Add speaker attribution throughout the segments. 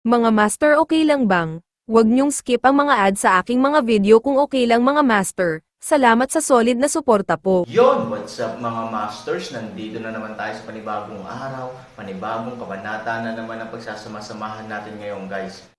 Speaker 1: Mga master, okay lang bang? Huwag niyong skip ang mga ads sa aking mga video kung okay lang mga master. Salamat sa solid na suporta po.
Speaker 2: Yon, what's up mga masters? Nandito na naman tayo sa panibagong araw, panibagong kabanata na naman ang pagsasama-samahan natin ngayon guys.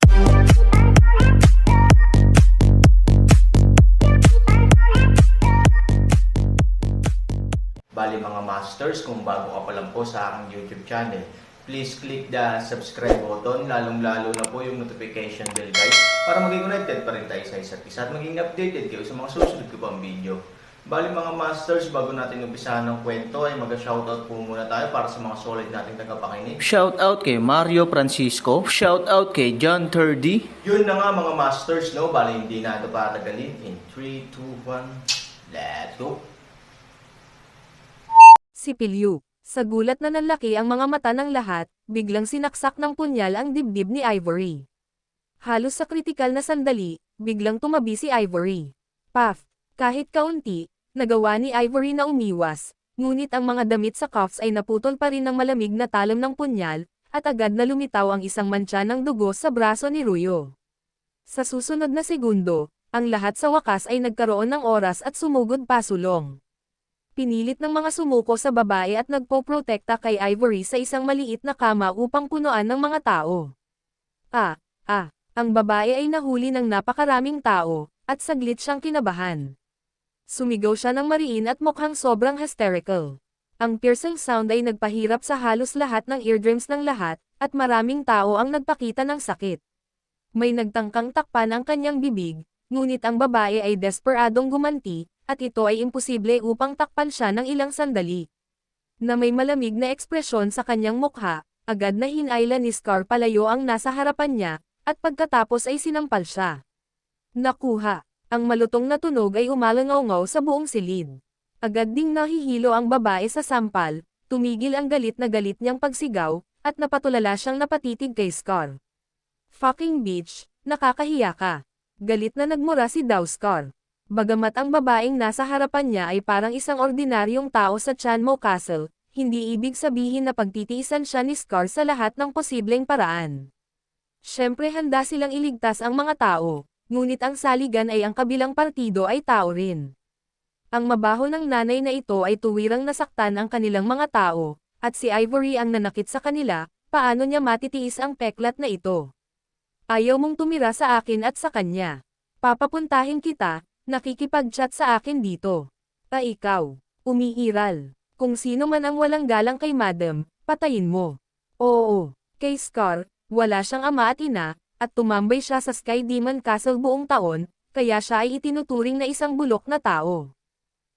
Speaker 2: Bali mga masters, kung bago ka pa lang po sa aking YouTube channel, please click the subscribe button, lalong-lalo na po yung notification bell guys, para maging connected pa rin tayo sa isa't isa at maging updated kayo sa mga susunod ko pang video. Bali mga masters, bago natin umpisahan ng kwento ay mag-shoutout po muna tayo para sa mga solid nating tagapakinig.
Speaker 3: Shoutout kay Mario Francisco, shoutout kay John Turdy.
Speaker 2: Yun na nga mga masters, no? Bali hindi na ito patagalin. In 3, 2, 1, let's go!
Speaker 1: Si Pilyu. Sa gulat na nanlaki ang mga mata ng lahat, biglang sinaksak ng punyal ang dibdib ni Ivory. Halos sa kritikal na sandali, biglang tumabi si Ivory. Paf! Kahit kaunti, nagawa ni Ivory na umiwas, ngunit ang mga damit sa cuffs ay naputol pa rin ng malamig na talam ng punyal, at agad na lumitaw ang isang mantsa ng dugo sa braso ni Ruyo. Sa susunod na segundo, ang lahat sa wakas ay nagkaroon ng oras at sumugod pasulong. Pinilit ng mga sumuko sa babae at nagpoprotekta kay Ivory sa isang maliit na kama upang punuan ng mga tao. Ang babae ay nahuli ng napakaraming tao, at saglit siyang kinabahan. Sumigaw siya ng mariin at mukhang sobrang hysterical. Ang piercing sound ay nagpahirap sa halos lahat ng eardrums ng lahat, at maraming tao ang nagpakita ng sakit. May nagtangkang takpan ang kanyang bibig, ngunit ang babae ay desperadong gumanti, at ito ay imposible upang takpan siya ng ilang sandali. Na may malamig na ekspresyon sa kanyang mukha, agad na hinayla ni Scar palayo ang nasa harapan niya, at pagkatapos ay sinampal siya. Nakuha. Ang malutong na tunog ay umalangaw-ngaw sa buong silid. Agad ding nahihilo ang babae sa sampal, tumigil ang galit niyang pagsigaw, at napatulala siyang napatitig kay Scar. Fucking bitch, nakakahiya ka. Galit na nagmura si Scar. Bagamat ang babaeng nasa harapan niya ay parang isang ordinaryong tao sa Chanmo Castle, hindi ibig sabihin na pagtitiisan siya ni Scar sa lahat ng posibleng paraan. Siyempre handa silang iligtas ang mga tao, ngunit ang saligan ay ang kabilang partido ay tao rin. Ang mabaho ng nanay na ito ay tuwirang nasaktan ang kanilang mga tao, at si Ivory ang nanakit sa kanila, paano niya matitiis ang peklat na ito? Ayaw mong tumira sa akin at sa kanya. Papapuntahin kita, nakikipag-chat sa akin dito. Ikaw, umiiral. Kung sino man ang walang galang kay madam, patayin mo. Oo, kay Scar, wala siyang ama at ina, at tumambay siya sa Sky Demon Castle buong taon, kaya siya ay itinuturing na isang bulok na tao.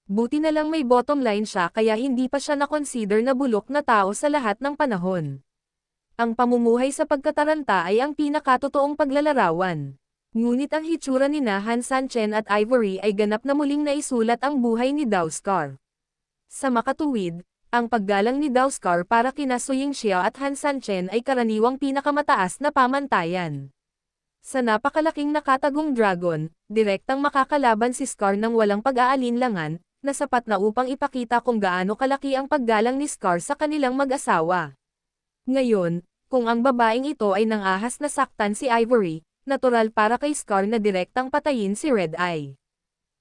Speaker 1: Buti na lang may bottom line siya kaya hindi pa siya na-consider na bulok na tao sa lahat ng panahon. Ang pamumuhay sa pagkataranta ay ang pinakatotoong paglalarawan. Ngunit ang hitsura ni Han Sanchen at Ivory ay ganap na muling naisulat ang buhay ni Scar. Sa makatuwid, ang paggalang ni Scar para kina Suying Xiao at Han Sanchen ay karaniwang pinakamataas na pamantayan. Sa napakalaking nakatagong dragon, direktang makakalaban si Scar ng walang pag-aalinlangan, na sapat na upang ipakita kung gaano kalaki ang paggalang ni Scar sa kanilang mag-asawa. Ngayon, kung ang babaeng ito ay nangahas na saktan si Ivory, natural para kay Scar na direktang patayin si Red Eye.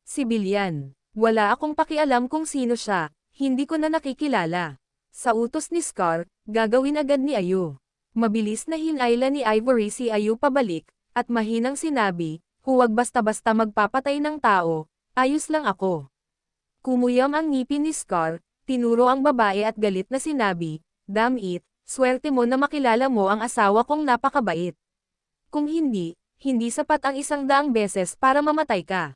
Speaker 1: Sibilyan. Wala akong pakialam kung sino siya, hindi ko na nakikilala. Sa utos ni Scar, gagawin agad ni Ayu. Mabilis na hinayla ni Ivory si Ayu pabalik, at mahinang sinabi, huwag basta-basta magpapatay ng tao, ayos lang ako. Kumuyam ang ngipin ni Scar, tinuro ang babae at galit na sinabi, damn it, swerte mo na makilala mo ang asawa kong napakabait. Kung hindi, hindi sapat ang 100 beses para mamatay ka.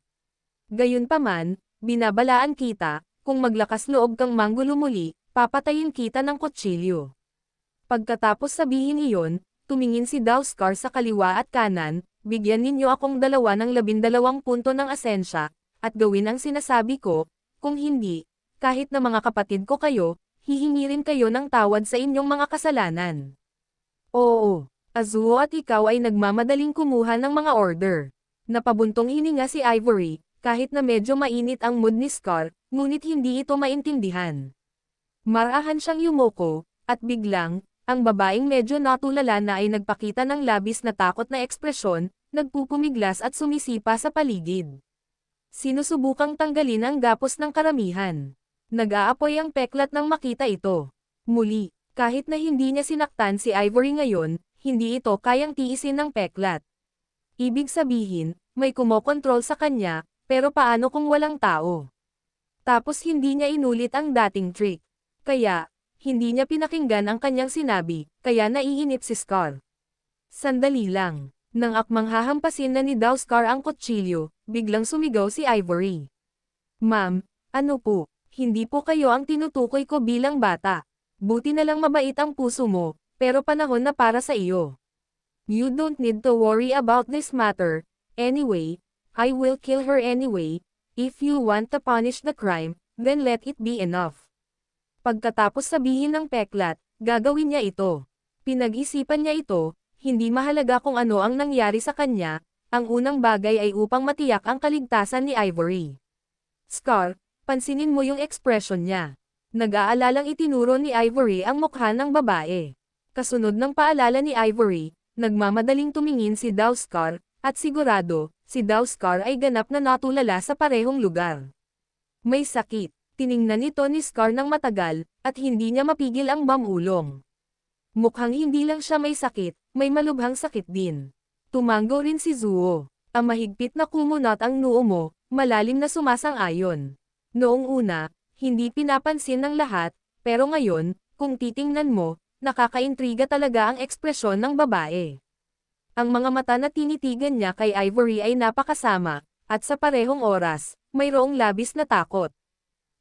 Speaker 1: Gayunpaman, binabalaan kita, kung maglakas loob kang manggulo muli, papatayin kita ng kutsilyo. Pagkatapos sabihin iyon, tumingin si Scar sa kaliwa at kanan, bigyan ninyo akong 2 ng 12 punto ng asensya, at gawin ang sinasabi ko, kung hindi, kahit na mga kapatid ko kayo, hihingi rin kayo ng tawad sa inyong mga kasalanan. Oo, Azuo at ikaw ay nagmamadaling kumuha ng mga order. Napabuntong hininga si Ivory, kahit na medyo mainit ang mood ni Scar, ngunit hindi ito maintindihan. Marahan siyang yumoko, at biglang, Ang babaeng medyo natulala na ay nagpakita ng labis na takot na ekspresyon, nagpupumiglas at sumisipa sa paligid. Sinusubukang tanggalin ang gapos ng karamihan. Nag-aapoy ang peklat nang makita ito. Muli, kahit na hindi niya sinaktan si Ivory ngayon, hindi ito kayang tiisin ng peklat. Ibig sabihin, may kumokontrol sa kanya, pero paano kung walang tao? Tapos hindi niya inulit ang dating trick. Kaya, hindi niya pinakinggan ang kanyang sinabi, kaya naiinip si Scar. Sandali lang. Nang akmang hahampasin na ni Scar ang kutsilyo, biglang sumigaw si Ivory. Ma'am, ano po, hindi po kayo ang tinutukoy ko bilang bata. Buti na lang mabait ang puso mo, pero panahon na para sa iyo. You don't need to worry about this matter. Anyway, I will kill her anyway. If you want to punish the crime, then let it be enough. Pagkatapos sabihin ng peklat, gagawin niya ito. Pinag-isipan niya ito, hindi mahalaga kung ano ang nangyari sa kanya, ang unang bagay ay upang matiyak ang kaligtasan ni Ivory. Scar, pansinin mo yung ekspresyon niya. Nag-aalalang itinuro ni Ivory ang mukha ng babae. Kasunod ng paalala ni Ivory, nagmamadaling tumingin si Scar, at sigurado, si Scar ay ganap na natulala sa parehong lugar. May sakit. Tiningnan ito ni Scar ng matagal, at hindi niya mapigil ang bamulong. Mukhang hindi lang siya may sakit, may malubhang sakit din. Tumango rin si Zuo. Ang mahigpit na kumunot ang noo mo, malalim na sumasang-ayon. Noong una, hindi pinapansin ng lahat, pero ngayon, kung titingnan mo, nakakaintriga talaga ang ekspresyon ng babae. Ang mga mata na tinitigan niya kay Ivory ay napakasama, at sa parehong oras, mayroong labis na takot.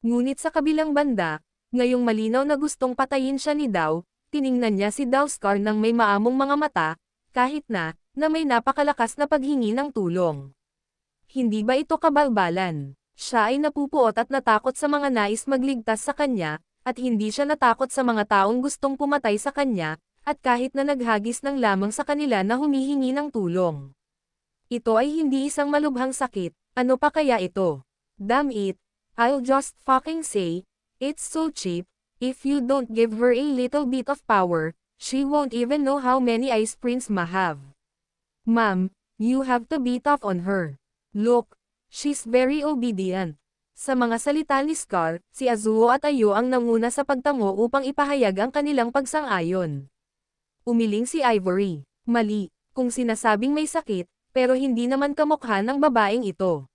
Speaker 1: Ngunit sa kabilang banda, ngayong malinaw na gustong patayin siya ni Dao, tiningnan niya si Scar ng may maamong mga mata, kahit na may napakalakas na paghingi ng tulong. Hindi ba ito kabalbalan? Siya ay napupuot at natakot sa mga nais magligtas sa kanya, at hindi siya natakot sa mga taong gustong pumatay sa kanya, at kahit na naghagis ng lamang sa kanila na humihingi ng tulong. Ito ay hindi isang malubhang sakit, ano pa kaya ito? Damn it! I'll just fucking say, it's so cheap, if you don't give her a little bit of power, she won't even know how many ice prints ma have. Ma'am, you have to be tough on her. Look, she's very obedient. Sa mga salita ni Scar, si Azuo at Ayo ang nanguna sa pagtango upang ipahayag ang kanilang pagsang-ayon. Umiling si Ivory. Mali, kung sinasabing may sakit, pero hindi naman kamukha ng babaeng ito.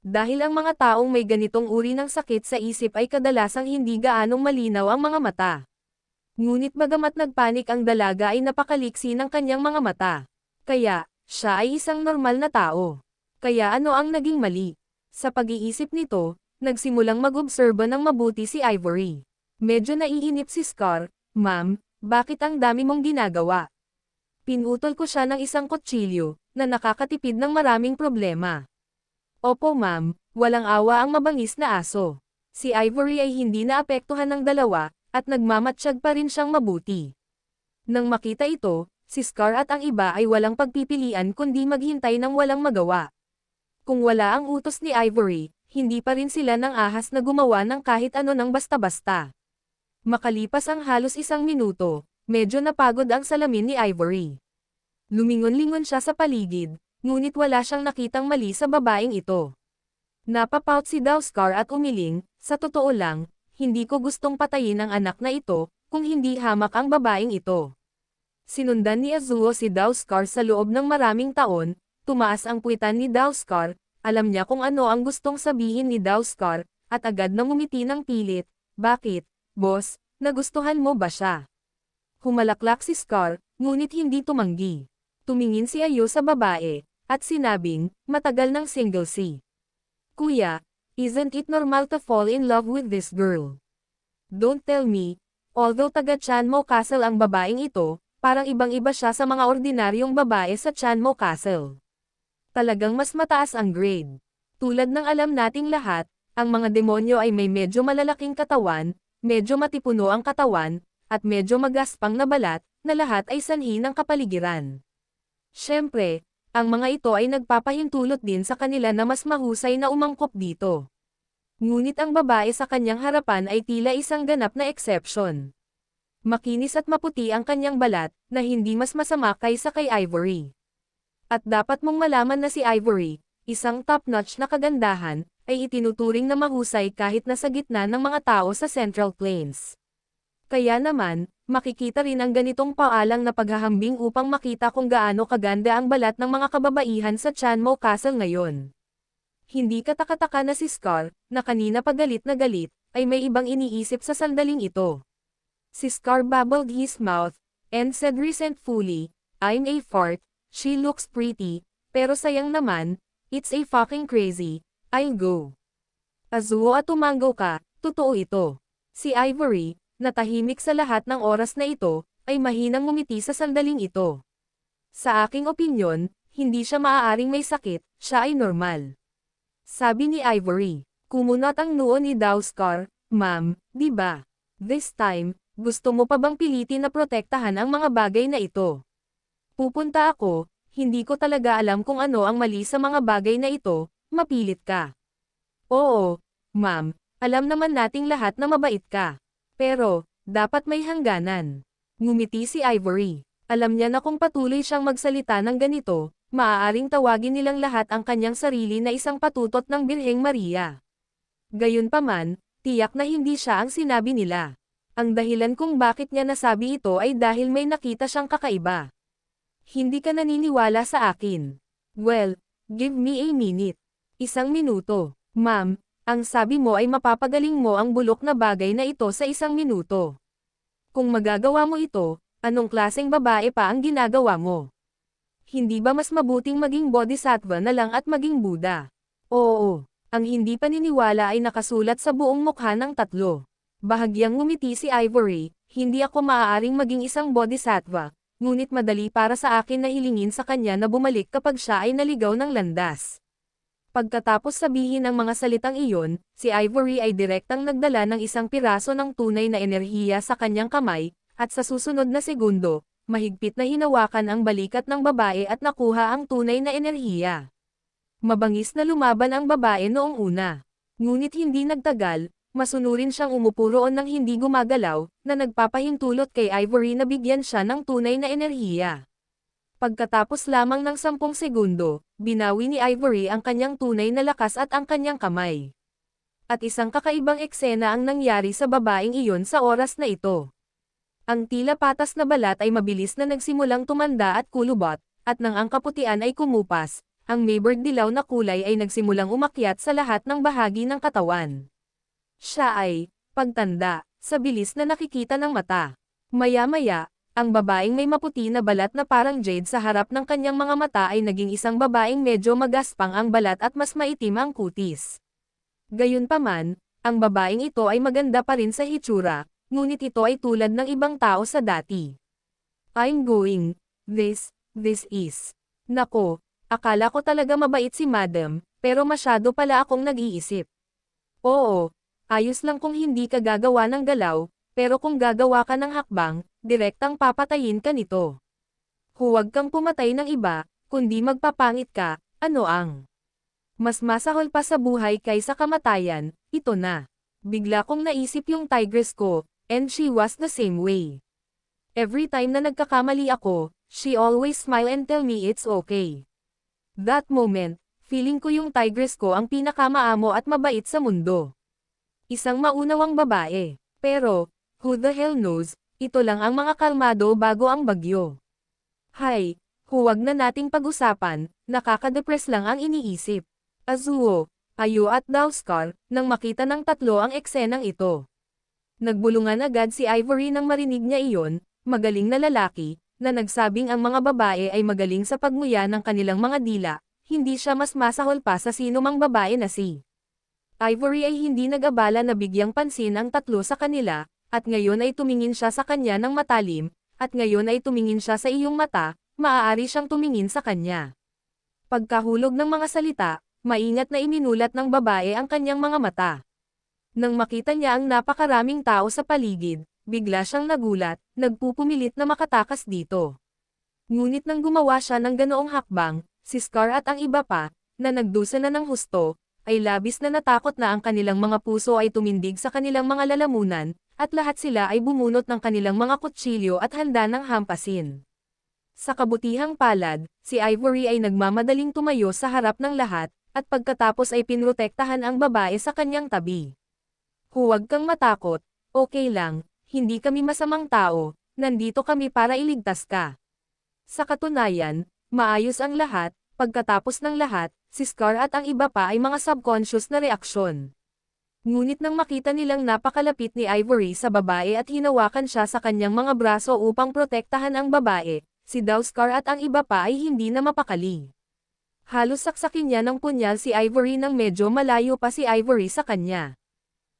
Speaker 1: Dahil ang mga taong may ganitong uri ng sakit sa isip ay kadalasang hindi gaanong malinaw ang mga mata. Ngunit bagamat nagpanik ang dalaga ay napakaliksi ng kanyang mga mata. Kaya, siya ay isang normal na tao. Kaya ano ang naging mali? Sa pag-iisip nito, nagsimulang mag-obserba ng mabuti si Ivory. Medyo naiinip si Scar, Ma'am, bakit ang dami mong ginagawa? Pinutol ko siya ng isang kutsilyo, na nakakatipid ng maraming problema. Opo ma'am, walang awa ang mabangis na aso. Si Ivory ay hindi naapektuhan ng dalawa, at nagmamatsyag pa rin siyang mabuti. Nang makita ito, si Scar at ang iba ay walang pagpipilian kundi maghintay ng walang magawa. Kung wala ang utos ni Ivory, hindi pa rin sila nang ahas na gumawa ng kahit ano ng basta-basta. Makalipas ang halos 1 minuto, medyo napagod ang salamin ni Ivory. Lumingon-lingon siya sa paligid, ngunit wala siyang nakitang mali sa babaeng ito. Napapout si Scar at umiling, sa totoo lang, hindi ko gustong patayin ang anak na ito, kung hindi hamak ang babaeng ito. Sinundan ni Azuo si Scar sa loob ng maraming taon, tumaas ang puwitan ni Scar, alam niya kung ano ang gustong sabihin ni Scar, at agad na ngumiti ng pilit. Bakit, boss, nagustuhan mo ba siya? Humalaklak si Scar, ngunit hindi tumanggi. Tumingin si Ayo sa babae, at sinabing, matagal ng single si. Kuya, isn't it normal to fall in love with this girl? Don't tell me, although taga Chanmo Castle ang babaeng ito, parang ibang-iba siya sa mga ordinaryong babae sa Chanmo Castle. Talagang mas mataas ang grade. Tulad ng alam nating lahat, ang mga demonyo ay may medyo malalaking katawan, medyo matipuno ang katawan, at medyo magaspang na balat, na lahat ay sanhi ng kapaligiran. Siyempre, ang mga ito ay nagpapahintulot din sa kanila na mas mahusay na umangkop dito. Ngunit ang babae sa kanyang harapan ay tila isang ganap na exception. Makinis at maputi ang kanyang balat, na hindi mas masama kaysa kay Ivory. At dapat mong malaman na si Ivory, isang top-notch na kagandahan, ay itinuturing na mahusay kahit nasa gitna ng mga tao sa Central Plains. Kaya naman, makikita rin ang ganitong paalang na paghahambing upang makita kung gaano kaganda ang balat ng mga kababaihan sa Chanmo Castle ngayon. Hindi katakataka na si Scar, na kanina pagalit na galit, ay may ibang iniisip sa sandaling ito. Si Scar bubbled his mouth, and said resentfully, "I'm a fart, she looks pretty, pero sayang naman, it's a fucking crazy, I'll go." Azuo at tumango ka, totoo ito. Si Ivory, na tahimik sa lahat ng oras na ito, ay mahinang ngumiti sa sandaling ito. Sa aking opinyon, hindi siya maaaring may sakit, siya ay normal. Sabi ni Ivory, kumunat ang noo ni Scar, "Ma'am, di ba? This time, gusto mo pa bang pilitin na protektahan ang mga bagay na ito?" "Pupunta ako, hindi ko talaga alam kung ano ang mali sa mga bagay na ito, mapilit ka." "Oo, ma'am, alam naman nating lahat na mabait ka. Pero, dapat may hangganan." Ngumiti si Ivory. Alam niya na kung patuloy siyang magsalita ng ganito, maaaring tawagin nilang lahat ang kanyang sarili na isang patutot ng Birheng Maria. Gayunpaman, tiyak na hindi siya ang sinabi nila. Ang dahilan kung bakit niya nasabi ito ay dahil may nakita siyang kakaiba. "Hindi ka naniniwala sa akin. Well, give me a minute." "1 minuto. Ma'am, ang sabi mo ay mapapagaling mo ang bulok na bagay na ito sa 1 minuto. Kung magagawa mo ito, anong klaseng babae pa ang ginagawa mo? Hindi ba mas mabuting maging bodhisattva na lang at maging Buddha?" "Oo." Ang hindi paniniwala ay nakasulat sa buong mukha ng tatlo. Bahagyang ngumiti si Ivory, "Hindi ako maaaring maging isang bodhisattva, ngunit madali para sa akin na hilingin sa kanya na bumalik kapag siya ay naligaw ng landas." Pagkatapos sabihin ang mga salitang iyon, si Ivory ay direktang nagdala ng isang piraso ng tunay na enerhiya sa kanyang kamay, at sa susunod na segundo, mahigpit na hinawakan ang balikat ng babae at nakuha ang tunay na enerhiya. Mabangis na lumaban ang babae noong una. Ngunit hindi nagtagal, masunurin siyang umupo roon ng hindi gumagalaw, na nagpapahintulot kay Ivory na bigyan siya ng tunay na enerhiya. Pagkatapos lamang ng 10 segundo, binawi ni Ivory ang kanyang tunay na lakas at ang kanyang kamay. At isang kakaibang eksena ang nangyari sa babaeng iyon sa oras na ito. Ang tila patas na balat ay mabilis na nagsimulang tumanda at kulubot, at nang ang kaputian ay kumupas, ang mayberg dilaw na kulay ay nagsimulang umakyat sa lahat ng bahagi ng katawan. Siya ay, pagtanda, sa bilis na nakikita ng mata. Maya-maya, ang babaeng may maputi na balat na parang jade sa harap ng kanyang mga mata ay naging isang babaeng medyo magaspang ang balat at mas maitim ang kutis. Gayunpaman, ang babaeng ito ay maganda pa rin sa hitsura, ngunit ito ay tulad ng ibang tao sa dati. "I'm going, this is." Nako, akala ko talaga mabait si Madam, pero masyado pala akong nag-iisip. "Oo, ayos lang kung hindi ka gagawa ng galaw, pero kung gagawa ka ng hakbang, direktang papatayin ka nito. Huwag kang pumatay ng iba, kundi magpapangit ka, ano ang mas masahol pa sa buhay kaysa kamatayan, ito na." Bigla kong naisip yung tigress ko, and she was the same way. Every time na nagkakamali ako, she always smile and tell me it's okay. That moment, feeling ko yung tigress ko ang pinakamaamo at mabait sa mundo. Isang maunawang babae. Pero, who the hell knows, ito lang ang mga kalmado bago ang bagyo. Hay, huwag na nating pag-usapan, nakaka-depress lang ang iniisip. Azuo, Ayo at Scar, nang makita ng tatlo ang eksenang ito. Nagbulungan agad si Ivory nang marinig niya iyon, magaling na lalaki, na nagsabing ang mga babae ay magaling sa pagmuya ng kanilang mga dila, hindi siya mas masahol pa sa sino mang babae na si Ivory ay hindi nag-abala na bigyang pansin ang tatlo sa kanila, at ngayon ay tumingin siya sa kanya ng matalim, at ngayon ay tumingin siya sa iyong mata, maaari siyang tumingin sa kanya. Pagkahulog ng mga salita, maingat na iminulat ng babae ang kanyang mga mata. Nang makita niya ang napakaraming tao sa paligid, bigla siyang nagulat, nagpupumilit na makatakas dito. Ngunit nang gumawa siya ng ganoong hakbang, si Scar at ang iba pa, na nagdusa na ng husto, ay labis na natakot na ang kanilang mga puso ay tumindig sa kanilang mga lalamunan, at lahat sila ay bumunot ng kanilang mga kutsilyo at handa ng hampasin. Sa kabutihang palad, si Ivory ay nagmamadaling tumayo sa harap ng lahat, at pagkatapos ay pinrotektahan ang babae sa kanyang tabi. Huwag kang matakot, okay lang, hindi kami masamang tao, nandito kami para iligtas ka. Sa katunayan, maayos ang lahat, pagkatapos ng lahat, si Scar at ang iba pa ay mga subconscious na reaksyon. Ngunit nang makita nilang napakalapit ni Ivory sa babae at hinawakan siya sa kanyang mga braso upang protektahan ang babae, si Scar at ang iba pa ay hindi na mapakali. Halos saksakin niya ng punyal si Ivory nang medyo malayo pa si Ivory sa kanya.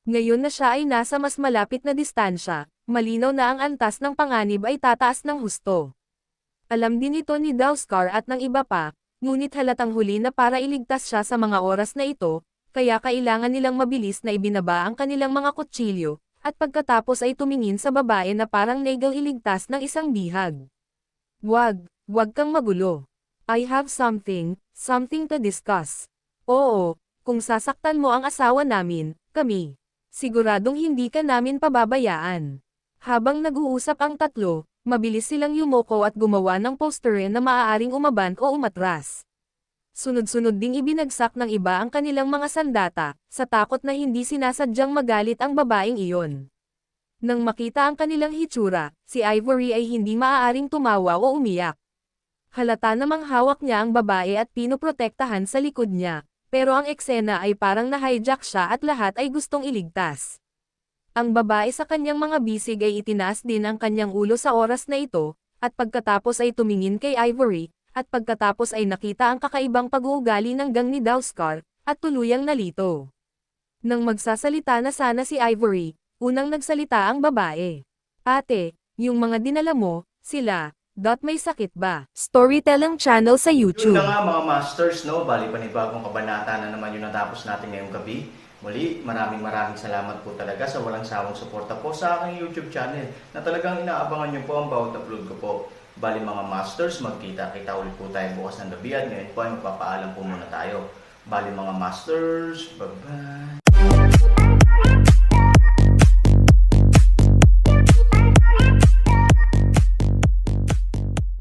Speaker 1: Ngayon na siya ay nasa mas malapit na distansya, malinaw na ang antas ng panganib ay tataas ng husto. Alam din ito ni Scar at ng iba pa, ngunit halatang huli na para iligtas siya sa mga oras na ito, kaya kailangan nilang mabilis na ibinaba ang kanilang mga kutsilyo, at pagkatapos ay tumingin sa babae na parang negal iligtas ng isang bihag. Wag kang magulo. I have something to discuss. Oo, kung sasaktan mo ang asawa namin, kami. Siguradong hindi ka namin pababayaan. Habang nag-uusap ang tatlo, mabilis silang yumoko at gumawa ng poster na maaaring umaban o umatras. Sunod-sunod ding ibinagsak ng iba ang kanilang mga sandata, sa takot na hindi sinasadyang magalit ang babaeng iyon. Nang makita ang kanilang hitsura, si Ivory ay hindi maaaring tumawa o umiyak. Halata namang hawak niya ang babae at pinoprotektahan sa likod niya, pero ang eksena ay parang na-hijack siya at lahat ay gustong iligtas. Ang babae sa kanyang mga bisig ay itinaas din ang kanyang ulo sa oras na ito, at pagkatapos ay tumingin kay Ivory, at pagkatapos ay nakita ang kakaibang pag-uugali ng gang ni Scar, at tuluyang nalito. Nang magsasalita na sana si Ivory, unang nagsalita ang babae. Ate, yung mga dinala mo, sila, may sakit ba? Storytelling channel sa
Speaker 2: Yun
Speaker 1: YouTube.
Speaker 2: na nga mga masters, no? Bali panibagong kabanata na naman yung natapos natin ngayong gabi. Muli, maraming salamat po talaga sa walang sawang suporta po sa aking YouTube channel na talagang inaabangan nyo po ang bawat upload ko po. Bali mga masters, magkita-kita ulit po tayo bukas ng gabi at ngayon po ay magpapaalam po muna tayo. Bali mga masters, bye-bye!